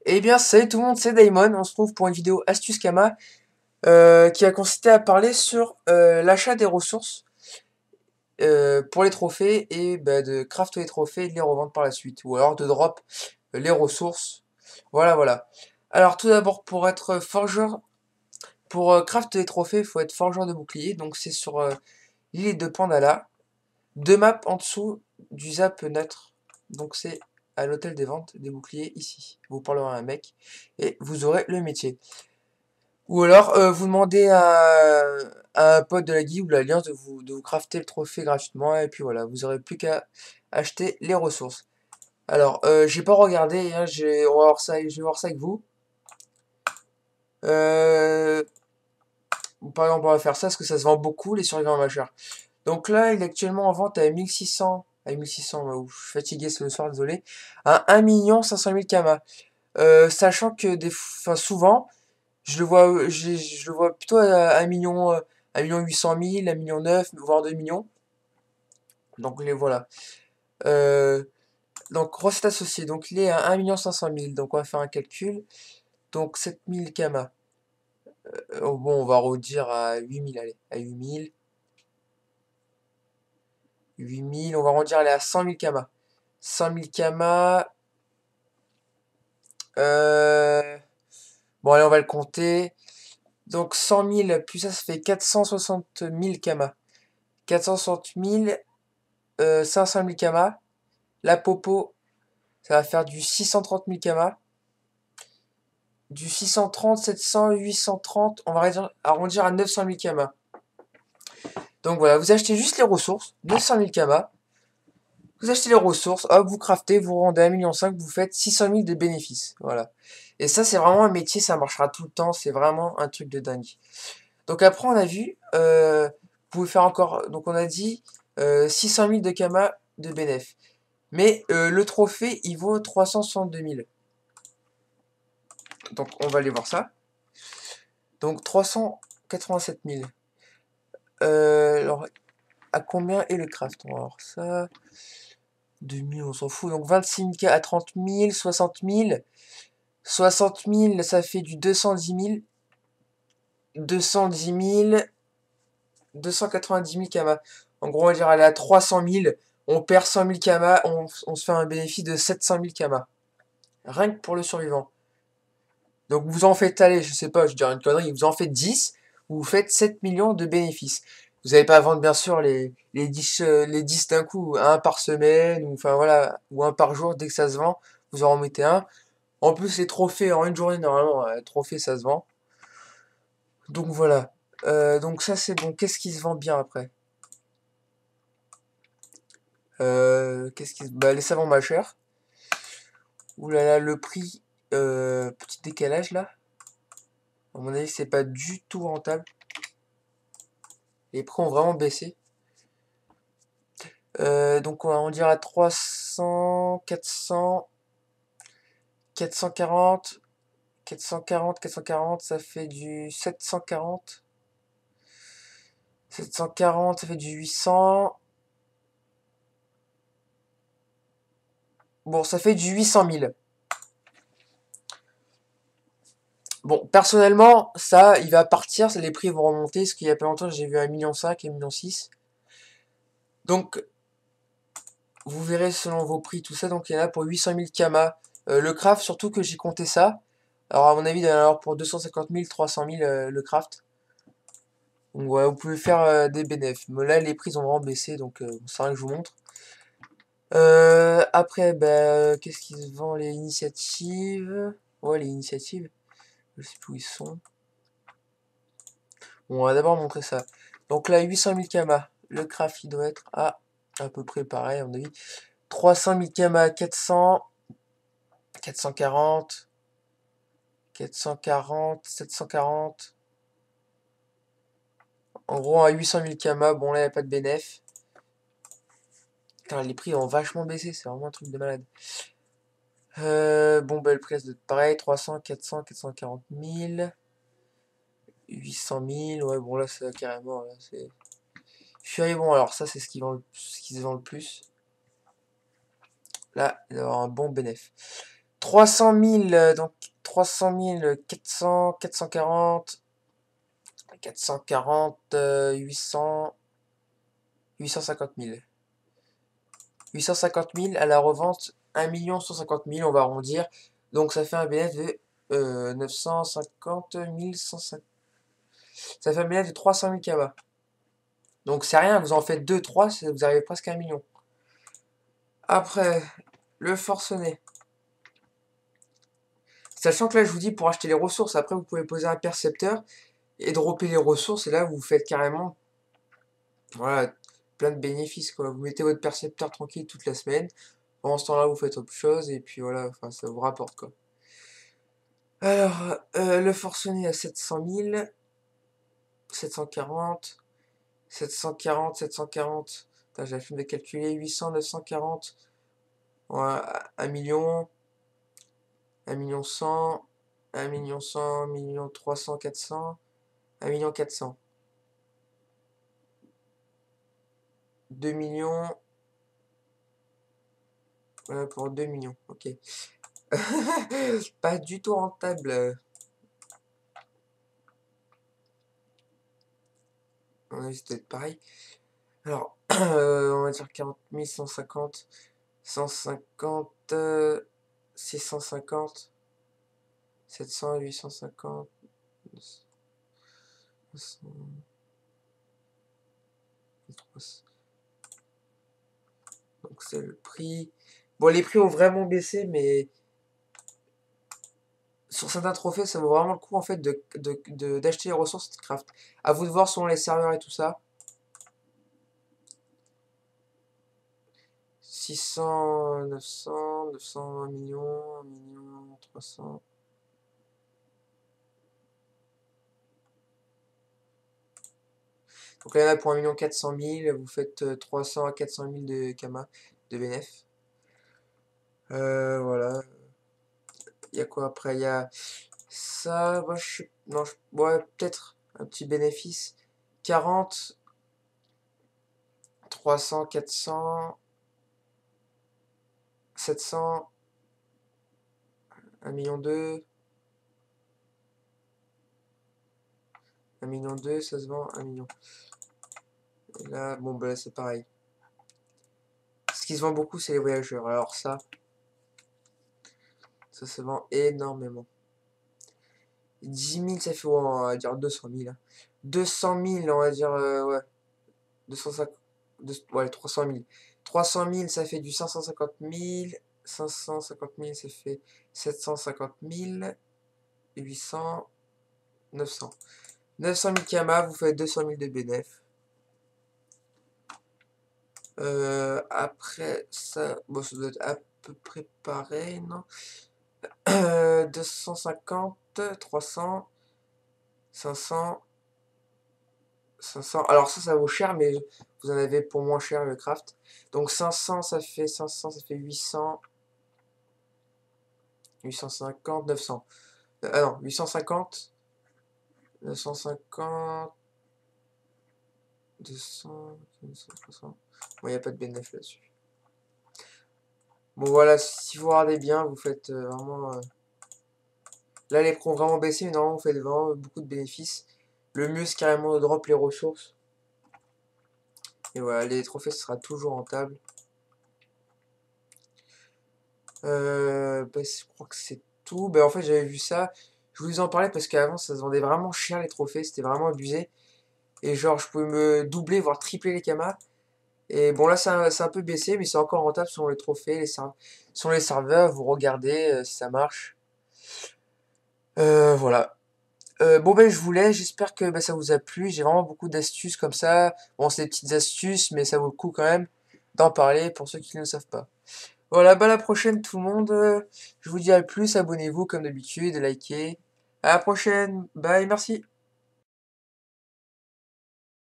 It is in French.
Eh bien, salut tout le monde, c'est Daimon. On se trouve pour une vidéo Astuce Kama qui a consisté à parler sur l'achat des ressources pour les trophées et bah, de craft les trophées et de les revendre par la suite. Ou alors de drop les ressources. Voilà, voilà. Alors, tout d'abord, pour être forgeur, pour craft les trophées, il faut être forgeur de bouclier. Donc, c'est sur l'île de Pandala. Deux maps en dessous du zap neutre. Donc, c'est à l'hôtel des ventes des boucliers ici. Vous parlerez à un mec et vous aurez le métier. Ou alors, vous demandez à un pote de la guilde ou de l'alliance de vous crafter le trophée gratuitement, et puis voilà, vous aurez plus qu'à acheter les ressources. Alors, j'ai pas regardé, hein, on va voir ça, je vais voir ça avec vous. Euh, Par exemple, on va faire ça parce que ça se vend beaucoup, les survivants majeurs. Donc là, il est actuellement en vente à 1600, à 1600, je suis fatigué ce soir, désolé, à 1 500 000 Kama. Sachant que enfin, souvent, je le vois plutôt à 1 million, 1 million 800 000, 1 million 9, voire 2 millions. Donc les voilà. Euh, donc recette associée. Donc il est à 1 million 500 000. Donc on va faire un calcul. Donc 7000 Kama. Bon, on va redire à 8000, allez, à 8000. 8000, on va redire aller à 100 000 Kama. 100 000 Kama. Euh, bon, allez, on va le compter. Donc 100 000 plus ça fait 460 000 Kama. 460 000, 500 000 Kama. La Popo, ça va faire du 630 000 Kama. Du 630, 700, 830, on va arrondir à 900 000 Kama. Donc voilà, vous achetez juste les ressources, 900 000 Kama. Vous achetez les ressources, hop, vous craftez, vous rendez 1,5 million, vous faites 600 000 de bénéfices. Voilà. Et ça, c'est vraiment un métier, ça marchera tout le temps, c'est vraiment un truc de dingue. Donc après, on a vu, vous pouvez faire encore, donc on a dit 600 000 de Kama de bénéf. Mais le trophée, il vaut 362 000. Donc on va aller voir ça. Donc 387 000. Alors, à combien est le craft? On va voir ça. 2000, on s'en fout. Donc 26 000 à 30 000, 60 000. 60 000, ça fait du 210 000. 210 000. 290 000 Kama. En gros, on va dire aller à 300 000. On perd 100 000 Kama. On se fait un bénéfice de 700 000 Kama. Rien que pour le survivant. Donc vous en faites, allez, je sais pas, je dirais une connerie, vous en faites 10, vous faites 7 millions de bénéfices. Vous n'allez pas vendre bien sûr les 10 d'un coup, un par semaine, ou enfin voilà, ou un par jour, dès que ça se vend, vous en remettez un. En plus les trophées en une journée normalement, trophée ça se vend. Donc voilà. Donc ça c'est bon. Qu'est-ce qui se vend bien après? Bah les savons pas cher. Ouh là là, le prix, petit décalage là. À mon avis c'est pas du tout rentable. Les prix ont vraiment baissé. Donc on dirait 300, 400, 440, 440, 440, ça fait du 740. 740, ça fait du 800. Bon, ça fait du 800 000. Bon, personnellement, ça, il va partir, les prix vont remonter, parce qu'il y a pas longtemps, j'ai vu 1,5 million, 1,6 million. Donc, vous verrez selon vos prix, tout ça. Donc, il y en a pour 800 000 Kama. Le craft, surtout que j'ai compté ça. Alors, à mon avis, il y en a alors pour 250 000, 300 000 le craft. Donc ouais, vous pouvez faire des bénéfices. Mais là, les prix ont vraiment baissé, donc c'est rien que je vous montre. Après, bah, qu'est-ce qui se vend? Les initiatives. Ouais, les initiatives. Je sais plus où ils sont. Bon, on va d'abord montrer ça. Donc là, 800 000 Kama. Le craft, il doit être à peu près pareil, à mon avis. 300 000 Kama, 400. 440. 440. 740. En gros, à 800 000 Kama, bon là, il n'y a pas de bénéf. Putain, les prix ont vachement baissé, c'est vraiment un truc de malade. Bon, bah, le prix reste pareil, 300, 400, 440 000, 800 000, ouais, bon, là, c'est carrément, là, c'est... Fury, bon, alors, ça, c'est ce qui se vend le plus. Là, il va y avoir un bon bénéf. 300 000, donc 300 000, 400, 440, 440, 800, 850 000. 850 000 à la revente, 1 150 000, on va arrondir. Donc ça fait un bénéfice de 950 150. Ça fait un bénéfice de 300 000 kamas. Donc c'est rien, vous en faites 2, 3, vous arrivez presque à 1 million. Après, le forcené. Sachant que là, je vous dis, pour acheter les ressources, après, vous pouvez poser un percepteur et dropper les ressources. Et là, vous faites carrément, voilà, plein de bénéfices, quoi. Vous mettez votre percepteur tranquille toute la semaine. Pendant ce temps-là, vous faites autre chose. Et puis voilà, enfin, ça vous rapporte, quoi. Alors, le forcené à 700 000, 740, 740, 740. J'ai la flemme de calculer. 800, 940. Voilà, 1 million. 1 million 100, 1 million 100, 1 million 300, 400, 1 million 400. 2 millions. Voilà pour 2 millions, ok. Pas du tout rentable. On va essayer d'être pareil. Alors, on va dire 40 000, 150, 150, 650, 700, 850, 900, 300. Donc c'est le prix. Bon, les prix ont vraiment baissé, mais sur certains trophées, ça vaut vraiment le coup en fait d'acheter les ressources de craft. À vous de voir selon les serveurs et tout ça. 600, 900, 900, 1 million, 1 million, 300. Donc là, il y en a pour 1 400 000, vous faites 300 à 400 000 de Kama, de BNF. Voilà. Il y a quoi après? Il y a ça, moi, non, ouais, peut-être un petit bénéfice. 40, 300, 400, 700, 1 million 2, 1 million 2, ça se vend 1 million. Et là, bon, bah là, c'est pareil. Ce qui se vend beaucoup, c'est les voyageurs. Alors ça se vend énormément. 10 000, ça fait, on va dire 200 000. Hein. 200 000, on va dire, ouais. 250, ouais, 300 000. 300 000, ça fait du 550 000. 550 000, ça fait 750 000. 800, 900. 900 000 Kama, vous faites 200 000 de bénéf. Après ça, bon, ça doit être à peu près pareil, non? 250, 300, 500, 500. Alors ça vaut cher, mais vous en avez pour moins cher le craft. Donc 500, ça fait 500, ça fait 800, 850, 900. Ah non, 850, 950, 200, 300. Bon, il n'y a pas de bénéfice là-dessus. Bon voilà, si vous regardez bien, vous faites vraiment... Là, les pros ont vraiment baissé, mais normalement, vous faites vraiment beaucoup de bénéfices. Le mieux, c'est carrément de drop les ressources. Et voilà, les trophées, ce sera toujours rentable. Bah, je crois que c'est tout. Bah, en fait, j'avais vu ça. Je vous en parlais parce qu'avant, ça se vendait vraiment cher les trophées. C'était vraiment abusé. Et genre, je pouvais me doubler, voire tripler les kamas. Et bon, là, c'est un peu baissé, mais c'est encore rentable selon les trophées, selon les serveurs. Vous regardez si ça marche. Voilà. Bon ben je vous laisse, j'espère que ça vous a plu, j'ai vraiment beaucoup d'astuces comme ça. Bon c'est des petites astuces mais ça vaut le coup quand même d'en parler pour ceux qui ne le savent pas. Voilà, bah à la prochaine tout le monde, je vous dis à plus, abonnez-vous comme d'habitude, likez. À la prochaine, bye, merci.